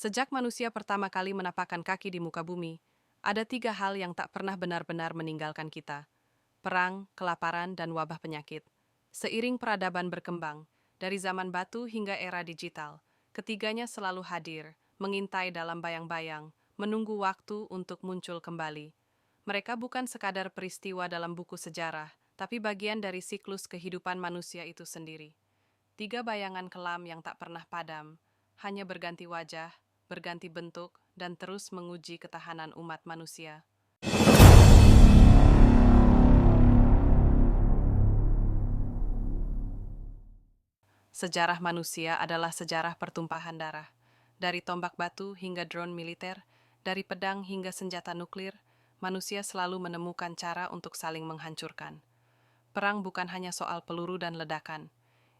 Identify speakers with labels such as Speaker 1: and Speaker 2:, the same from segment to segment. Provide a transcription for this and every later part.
Speaker 1: Sejak manusia pertama kali menapakkan kaki di muka bumi, ada tiga hal yang tak pernah benar-benar meninggalkan kita: perang, kelaparan, dan wabah penyakit. Seiring peradaban berkembang, dari zaman batu hingga era digital, ketiganya selalu hadir, mengintai dalam bayang-bayang, menunggu waktu untuk muncul kembali. Mereka bukan sekadar peristiwa dalam buku sejarah, tapi bagian dari siklus kehidupan manusia itu sendiri. Tiga bayangan kelam yang tak pernah padam, hanya berganti wajah, berganti bentuk, dan terus menguji ketahanan umat manusia. Sejarah manusia adalah sejarah pertumpahan darah. Dari tombak batu hingga drone militer, dari pedang hingga senjata nuklir, manusia selalu menemukan cara untuk saling menghancurkan. Perang bukan hanya soal peluru dan ledakan.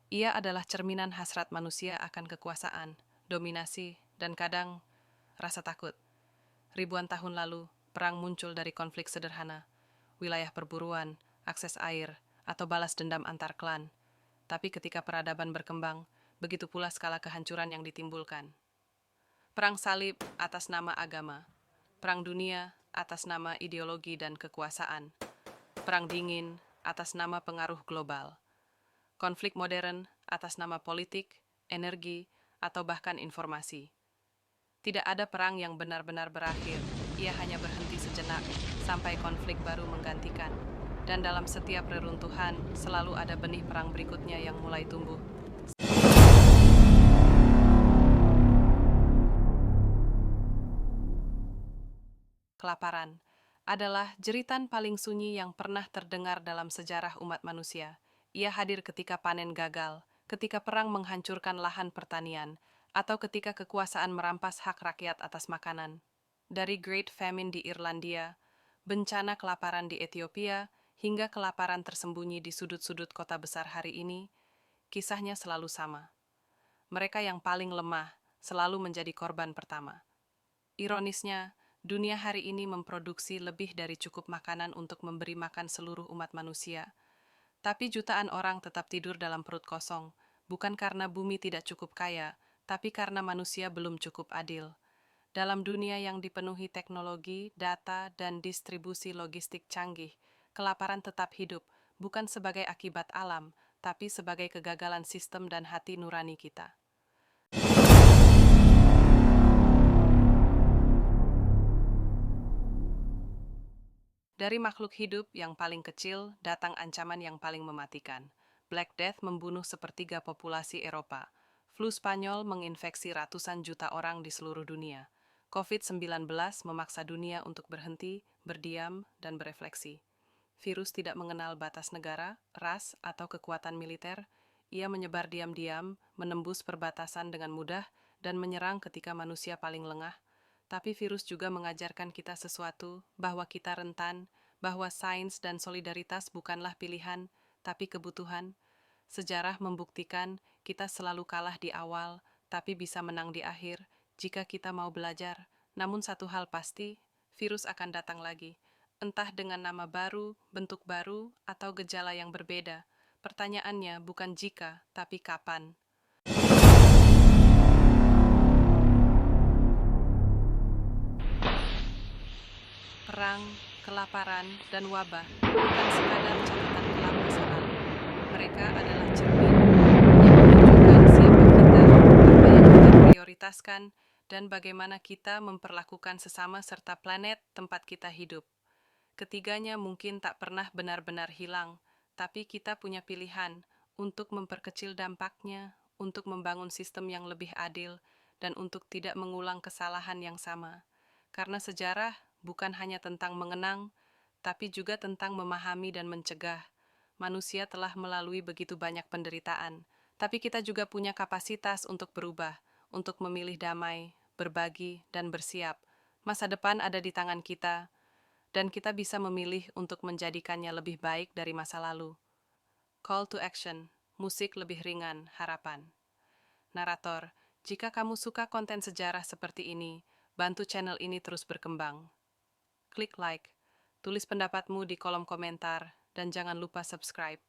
Speaker 1: Ia adalah cerminan hasrat manusia akan kekuasaan, dominasi, dan kadang rasa takut. Ribuan tahun lalu, perang muncul dari konflik sederhana, wilayah perburuan, akses air, atau balas dendam antar klan. Tapi ketika peradaban berkembang, begitu pula skala kehancuran yang ditimbulkan. Perang salib atas nama agama, perang dunia atas nama ideologi dan kekuasaan, perang dingin atas nama pengaruh global, konflik modern atas nama politik, energi, atau bahkan informasi. Tidak ada perang yang benar-benar berakhir, ia hanya berhenti sejenak sampai konflik baru menggantikan. Dan dalam setiap reruntuhan, selalu ada benih perang berikutnya yang mulai tumbuh. Kelaparan adalah jeritan paling sunyi yang pernah terdengar dalam sejarah umat manusia. Ia hadir ketika panen gagal, ketika perang menghancurkan lahan pertanian, atau ketika kekuasaan merampas hak rakyat atas makanan. Dari Great Famine di Irlandia, bencana kelaparan di Ethiopia, hingga kelaparan tersembunyi di sudut-sudut kota besar hari ini, kisahnya selalu sama. Mereka yang paling lemah selalu menjadi korban pertama. Ironisnya, dunia hari ini memproduksi lebih dari cukup makanan untuk memberi makan seluruh umat manusia. Tapi jutaan orang tetap tidur dalam perut kosong, bukan karena bumi tidak cukup kaya, tapi karena manusia belum cukup adil. Dalam dunia yang dipenuhi teknologi, data, dan distribusi logistik canggih, kelaparan tetap hidup, bukan sebagai akibat alam, tapi sebagai kegagalan sistem dan hati nurani kita. Dari makhluk hidup yang paling kecil, datang ancaman yang paling mematikan. Black Death membunuh sepertiga populasi Eropa. Flu Spanyol menginfeksi ratusan juta orang di seluruh dunia. COVID-19 memaksa dunia untuk berhenti, berdiam, dan berefleksi. Virus tidak mengenal batas negara, ras, atau kekuatan militer. Ia menyebar diam-diam, menembus perbatasan dengan mudah, dan menyerang ketika manusia paling lengah. Tapi virus juga mengajarkan kita sesuatu, bahwa kita rentan, bahwa sains dan solidaritas bukanlah pilihan, tapi kebutuhan. Sejarah membuktikan kita selalu kalah di awal, tapi bisa menang di akhir jika kita mau belajar. Namun satu hal pasti, virus akan datang lagi. Entah dengan nama baru, bentuk baru, atau gejala yang berbeda. Pertanyaannya bukan jika, tapi kapan. Perang, kelaparan, dan wabah bukan sekadar catatan kelam masa lalu. Mereka adalah cermin yang menunjukkan siapa kita, apa yang kita prioritaskan, dan bagaimana kita memperlakukan sesama serta planet tempat kita hidup. Ketiganya mungkin tak pernah benar-benar hilang, tapi kita punya pilihan untuk memperkecil dampaknya, untuk membangun sistem yang lebih adil, dan untuk tidak mengulang kesalahan yang sama. Karena sejarah bukan hanya tentang mengenang, tapi juga tentang memahami dan mencegah. Manusia telah melalui begitu banyak penderitaan, tapi kita juga punya kapasitas untuk berubah, untuk memilih damai, berbagi, dan bersiap. Masa depan ada di tangan kita, dan kita bisa memilih untuk menjadikannya lebih baik dari masa lalu. Call to action, musik lebih ringan, harapan. Narator, jika kamu suka konten sejarah seperti ini, bantu channel ini terus berkembang. Klik like, tulis pendapatmu di kolom komentar, dan jangan lupa subscribe.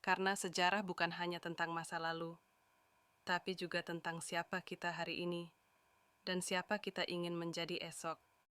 Speaker 1: Karena sejarah bukan hanya tentang masa lalu, tapi juga tentang siapa kita hari ini. dan siapa kita ingin menjadi esok.